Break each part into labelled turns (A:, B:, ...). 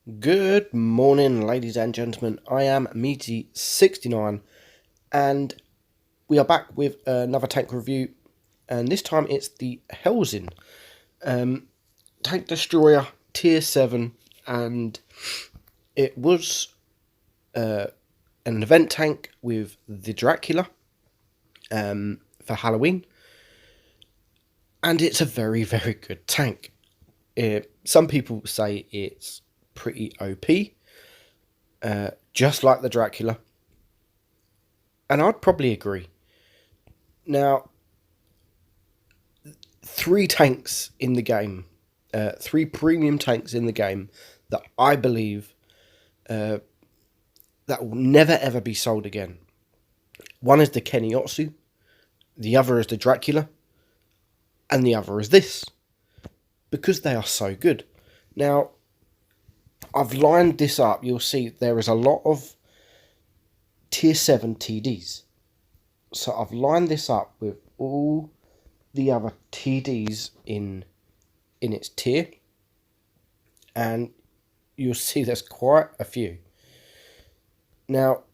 A: Good morning, ladies and gentlemen. I am Meaty69, and we are back with another tank review. And this time it's the HELSING Tank Destroyer Tier 7, and it was an event tank with the Dracula for Halloween, and it's a very, very good tank. Some people say it's pretty OP, just like the Dracula, and I'd probably agree. Now, three tanks in the game, three premium tanks in the game that I believe that will never ever be sold again. One is the Kennyotsu, the other is the Dracula, and the other is this, because they are so good. Now, I've lined this up. You'll see there is a lot of Tier 7 TDs. So I've lined this up with all the other TDs in its tier, and you'll see there's quite a few. Now,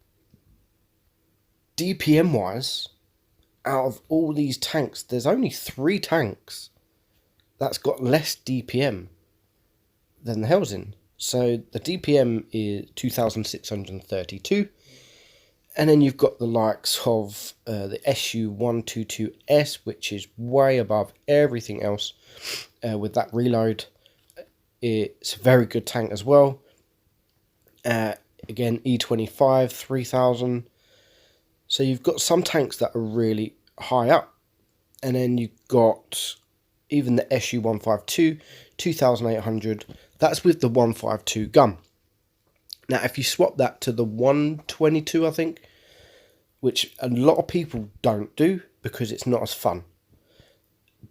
A: DPM wise, out of all these tanks, there's only 3 tanks that's got less DPM than the HELSING. So the DPM is 2632, and then you've got the likes of the SU-122S, which is way above everything else with that reload. It's a very good tank as well. Again, E25, 3000. So you've got some tanks that are really high up. And then you've got even the SU-152, 2800. That's with the 152 gun. Now, if you swap that to the 122, I think, which a lot of people don't do because it's not as fun,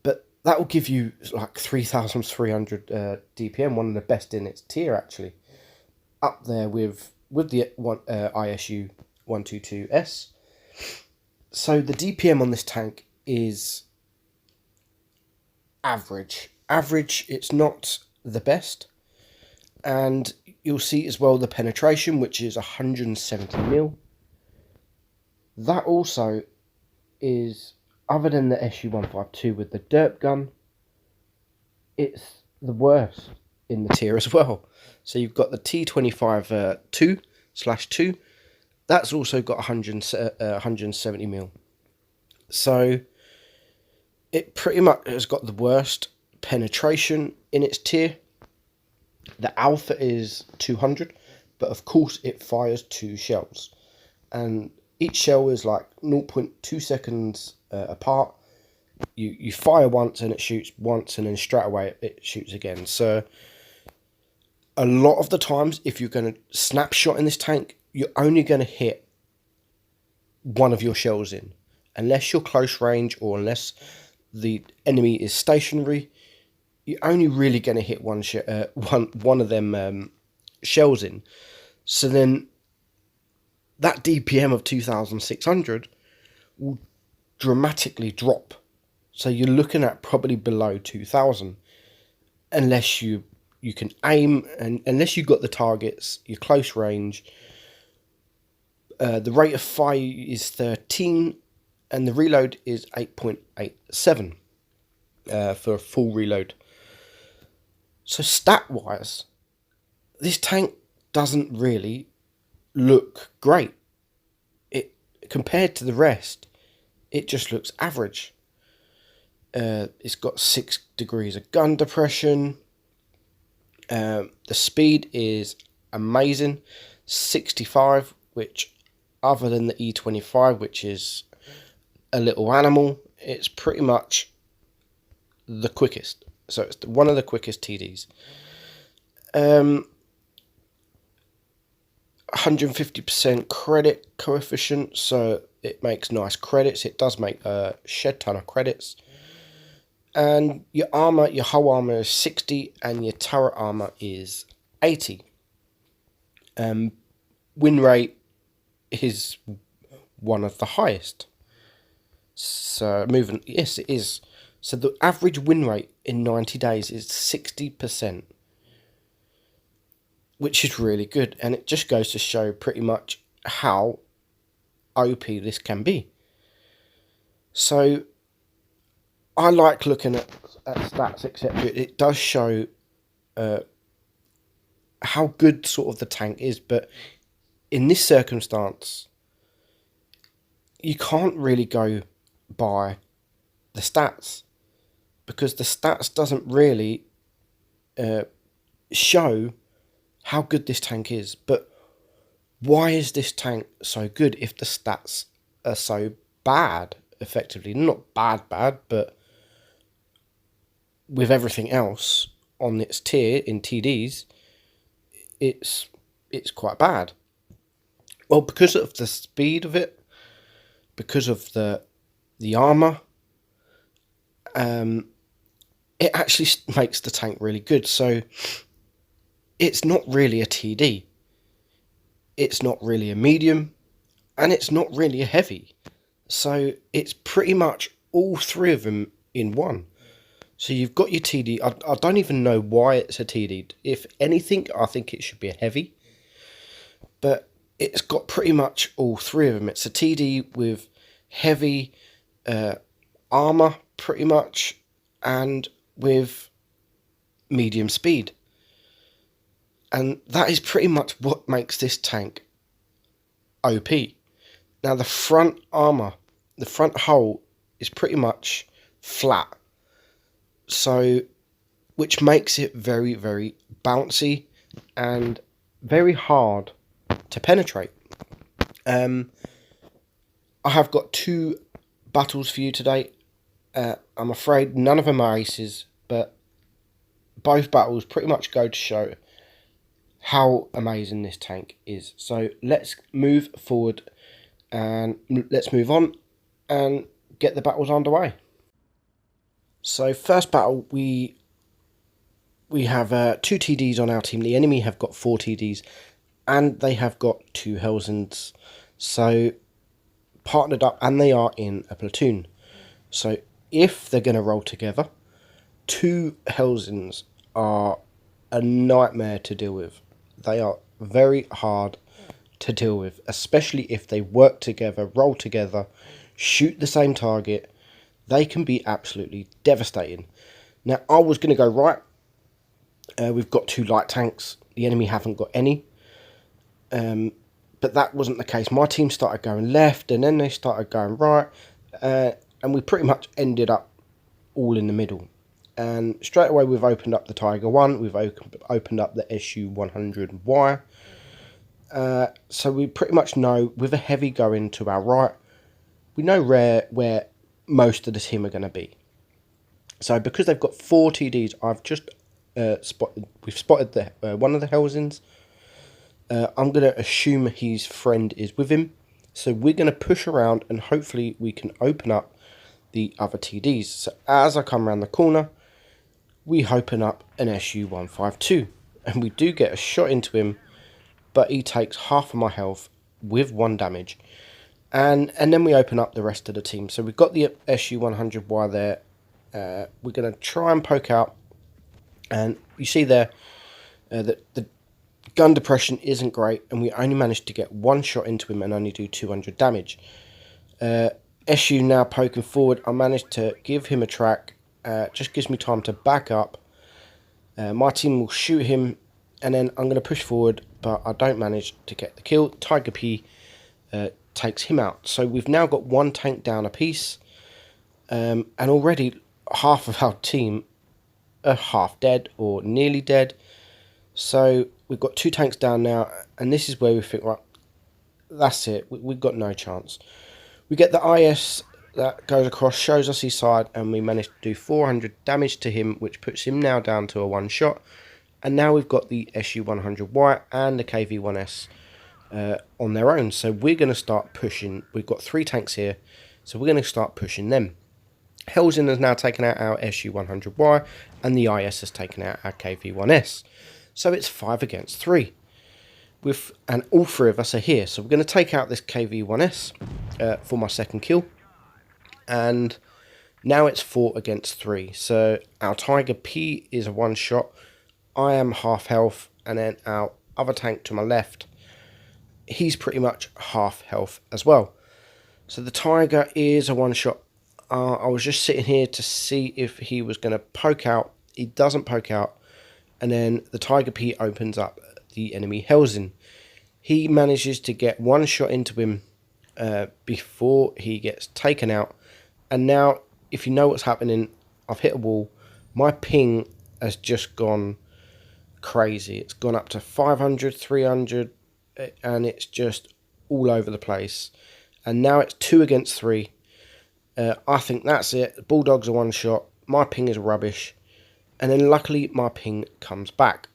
A: but that will give you like 3,300 DPM, one of the best in its tier, actually, up there with the ISU 122S. So the DPM on this tank is average. It's not the best. And you'll see as well the penetration, which is 170 mil. That also is, other than the SU-152 with the derp gun, it's the worst in the tier as well. So you've got the T25 2/2. That's also got 170 mil. So it pretty much has got the worst penetration in its tier. The alpha is 200, but of course it fires 2 shells, and each shell is like 0.2 seconds apart. You fire once and it shoots once, and then straight away it shoots again. So a lot of the times, if you're going to snapshot in this tank, you're only going to hit one of your shells in, unless you're close range or unless the enemy is stationary. You're only really going to hit one of them shells in. So then that DPM of 2,600 will dramatically drop. So you're looking at probably below 2,000, unless you can aim, and unless you've got the targets, your close range. The rate of fire is 13, and the reload is 8.87 for a full reload. So stat-wise, this tank doesn't really look great. It, compared to the rest, it just looks average. It's got 6 degrees of gun depression. The speed is amazing, 65, which, other than the E25, which is a little animal, it's pretty much the quickest. So it's one of the quickest TDs. 150% credit coefficient, so it makes nice credits. It does make a shed ton of credits. And your armor, your hull armor is 60, and your turret armor is 80. Win rate is one of the highest. So yes, it is. So the average win rate in 90 days is 60%. which is really good, and it just goes to show pretty much how OP this can be. So I like looking at stats, etc. It does show how good sort of the tank is, but in this circumstance, you can't really go by the stats, because the stats doesn't really show how good this tank is. But why is this tank so good if the stats are so bad, effectively? Not bad, but with everything else on its tier in TDs, it's quite bad. Well, because of the speed of it, because of the armor, it actually makes the tank really good. So it's not really a TD, it's not really a medium, and it's not really a heavy. So it's pretty much all three of them in one. So you've got your TD. I don't even know why it's a TD. If anything, I think it should be a heavy. But it's got pretty much all three of them. It's a TD with heavy armor, pretty much, and with medium speed. And that is pretty much what makes this tank OP. Now the front armor, the front hull is pretty much flat. So, which makes it very, very bouncy and very hard to penetrate. I have got 2 battles for you today. I'm afraid none of them are aces, but both battles pretty much go to show how amazing this tank is. So let's move forward and let's move on and get the battles underway. So first battle, we have 2 TDs on our team. The enemy have got 4 TDs, and they have got 2 Helsings. So partnered up, and they are in a platoon. So if they're going to roll together, 2 Helsings are a nightmare to deal with. They are very hard to deal with, especially if they work together, roll together, shoot the same target. They can be absolutely devastating. Now, I was going to go right. We've got 2 light tanks. The enemy haven't got any. But that wasn't the case. My team started going left, and then they started going right. And we pretty much ended up all in the middle. And straight away, we've opened up the Tiger 1. We've opened up the SU-100Y. So we pretty much know, with a heavy going to our right, we know where most of the team are going to be. So because they've got 4 TDs, I've just spotted the one of the Helsings. I'm going to assume his friend is with him. So we're going to push around, and hopefully we can open up the other TDs. So as I come around the corner, we open up an SU-152, and we do get a shot into him, but he takes half of my health with 1 damage. And then we open up the rest of the team. So we've got the SU-100Y there. We're going to try and poke out. And you see there that the gun depression isn't great. And we only managed to get 1 shot into him and only do 200 damage. SU now poking forward. I managed to give him a track. Just gives me time to back up. My team will shoot him. And then I'm going to push forward. But I don't manage to get the kill. Tiger P takes him out. So we've now got 1 tank down a piece, and already half of our team are half dead or nearly dead. So we've got 2 tanks down now, and this is where we think, right, that's it, we've got no chance. We get the IS that goes across, shows us his side, and we manage to do 400 damage to him, which puts him now down to a 1 shot. And now we've got the SU-100Y and the KV-1S on their own. So we're going to start pushing. We've got 3 tanks here, so we're going to start pushing them. Helsing has now taken out our SU-100Y, and the IS has taken out our KV-1S. So it's 5 against 3. And all 3 of us are here. So we're going to take out this KV-1S for my second kill. And now it's 4 against 3. So our Tiger P is a 1 shot. I am half health, and then our other tank to my left, he's pretty much half health as well. So the Tiger is a one-shot. I was just sitting here to see if he was going to poke out. He doesn't poke out. And then the Tiger P opens up the enemy HELSING. He manages to get one shot into him before he gets taken out. And now, if you know what's happening, I've hit a wall. My ping has just gone crazy. It's gone up to 500, 300, and it's just all over the place. And now it's 2 against 3. I think that's it. The Bulldogs are one shot. My ping is rubbish. And then luckily my ping comes back.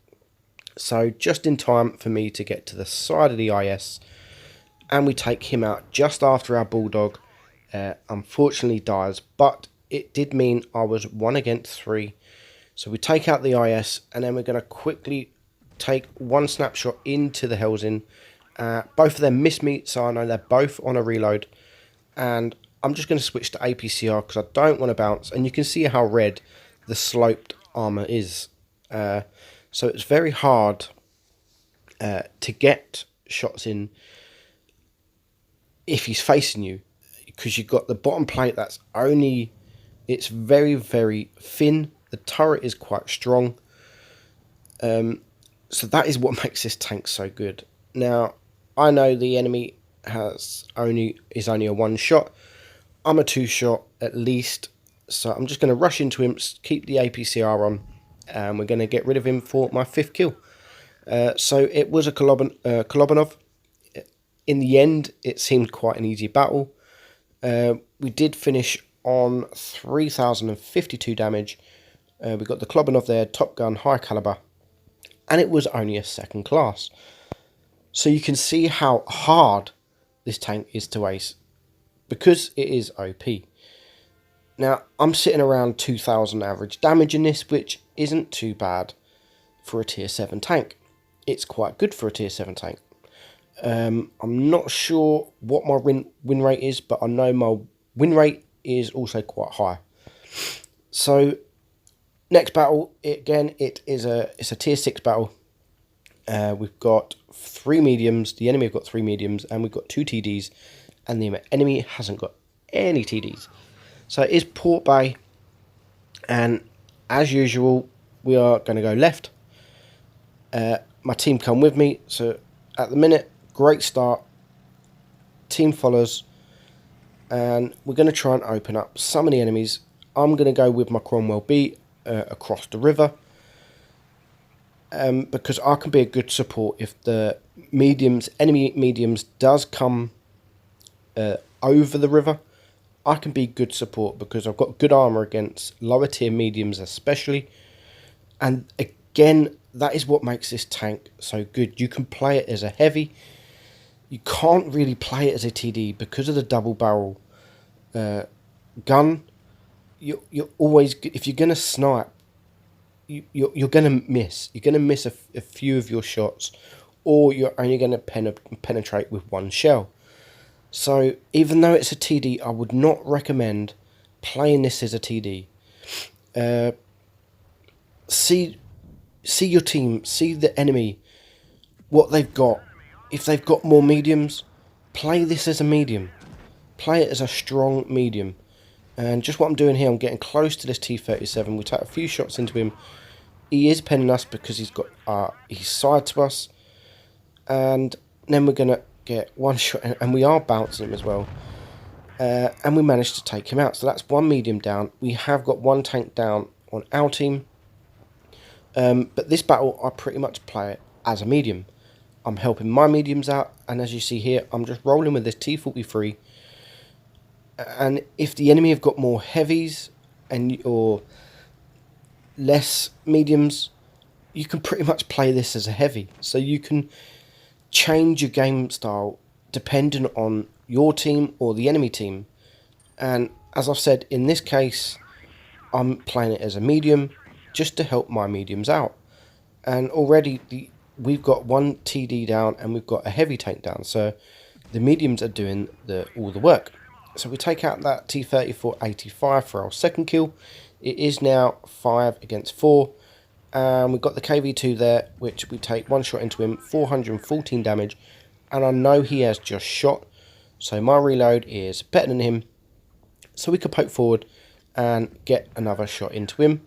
A: So just in time for me to get to the side of the IS. And we take him out just after our Bulldog unfortunately dies. But it did mean I was 1 against 3. So we take out the IS. And then we're going to quickly take one snapshot into the HELSING. Both of them miss me. So I know they're both on a reload. And I'm just going to switch to APCR because I don't want to bounce. And you can see how red the sloped armor is. So it's very hard to get shots in if he's facing you. Because you've got the bottom plate that's only... It's very, very thin. The turret is quite strong. So that is what makes this tank so good. Now, I know the enemy is only a one shot. I'm a 2-shot at least, so I'm just going to rush into him, keep the APCR on, and we're going to get rid of him for my 5th kill. So it was a Kolobanov. In the end, it seemed quite an easy battle. We did finish on 3,052 damage. We got the Kolobanov there, top gun, high caliber, and it was only a 2nd class. So you can see how hard this tank is to ace, because it is OP. Now, I'm sitting around 2,000 average damage in this, which isn't too bad for a tier 7 tank. It's quite good for a tier 7 tank. I'm not sure what my win rate is, but I know my win rate is also quite high. So, next battle, it's a tier 6 battle. We've got 3 mediums, the enemy have got 3 mediums, and we've got 2 TDs. And the enemy hasn't got any TDs. So it is Port Bay. And as usual, we are going to go left. My team come with me. So at the minute, great start. Team follows. And we're going to try and open up some of the enemies. I'm going to go with my Cromwell B across the river. Because I can be a good support if the enemy mediums does come over the river. I can be good support because I've got good armor against lower tier mediums especially. And again, that is what makes this tank so good. You can play it as a heavy. You can't really play it as a TD because of the double barrel gun. You're always, if you're going to snipe, you're going to miss. You're going to miss a few of your shots, or you're only going to penetrate with one shell. So even though it's a TD, I would not recommend playing this as a TD. See your team, see the enemy, what they've got. If they've got more mediums, play this as a medium. Play it as a strong medium. And just what I'm doing here, I'm getting close to this T-37. We take a few shots into him. He is penning us because he's got he's side to us. And then we're going to get one shot, and we are bouncing him as well. And we managed to take him out. So that's 1 medium down. We have got 1 tank down on our team. But this battle, I pretty much play it as a medium. I'm helping my mediums out. And as you see here, I'm just rolling with this T-43. And if the enemy have got more heavies or less mediums, you can pretty much play this as a heavy. So you can change your game style depending on your team or the enemy team. And as I've said, in this case, I'm playing it as a medium just to help my mediums out. And already we've got 1 TD down and we've got a heavy tank down. So the mediums are doing all the work. So we take out that T-34-85 for our 2nd kill. It is now 5 against 4. And we've got the KV2 there, which we take one shot into him, 414 damage. And I know he has just shot, so my reload is better than him. So we could poke forward and get another shot into him.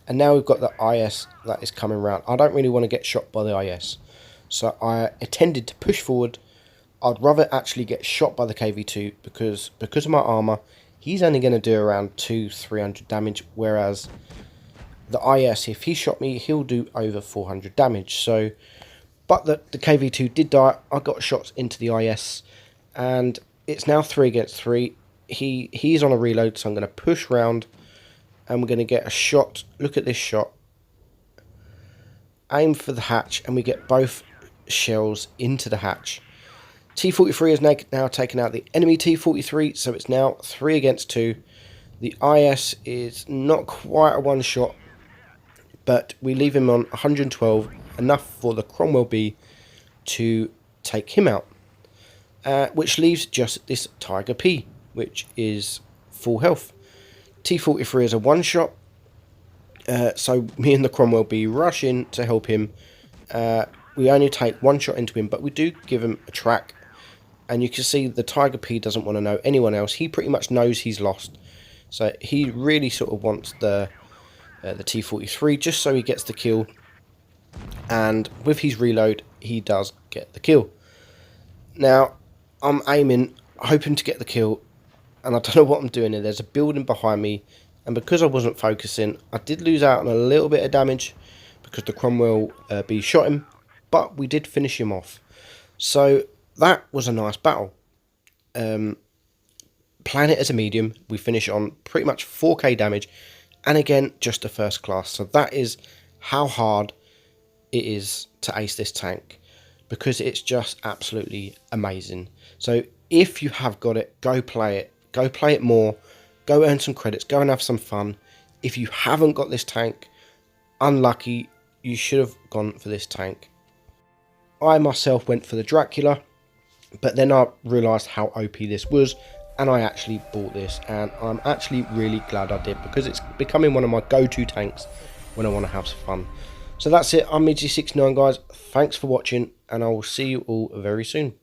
A: And now we've got the IS that is coming round. I don't really want to get shot by the IS. So I intended to push forward. I'd rather actually get shot by the KV2 because of my armour, he's only going to do around 200-300 damage, whereas the IS, if he shot me, he'll do over 400 damage. So, but the KV2 did die. I got shots into the IS, and it's now 3 against 3. He's on a reload, so I'm going to push round, and we're going to get a shot. Look at this shot. Aim for the hatch, and we get both shells into the hatch. T-43 has now taken out the enemy T-43, so it's now 3 against 2. The IS is not quite a one shot, but we leave him on 112, enough for the Wotb to take him out. Which leaves just this Tiger P, which is full health. T-43 is a one shot, so me and the Wotb rush in to help him. We only take one shot into him, but we do give him a track. And you can see the Tiger P doesn't want to know anyone else. He pretty much knows he's lost. So he really sort of wants the T-43 just so he gets the kill. And with his reload, he does get the kill. Now, I'm aiming, hoping to get the kill. And I don't know what I'm doing here. There's a building behind me. And because I wasn't focusing, I did lose out on a little bit of damage because the Wotb shot him. But we did finish him off. So that was a nice battle. Playing it as a medium, we finish on pretty much 4k damage, and again, just a first class. So that is how hard it is to ace this tank, because it's just absolutely amazing. So if you have got it, go play it. Go play it more. Go earn some credits. Go and have some fun. If you haven't got this tank, unlucky. You should have gone for this tank. I myself went for the Dracula, but then I realised how OP this was, and I actually bought this, and I'm actually really glad I did, because it's becoming one of my go-to tanks when I want to have some fun. So that's it. I'm Midgy69, guys. Thanks for watching, and I will see you all very soon.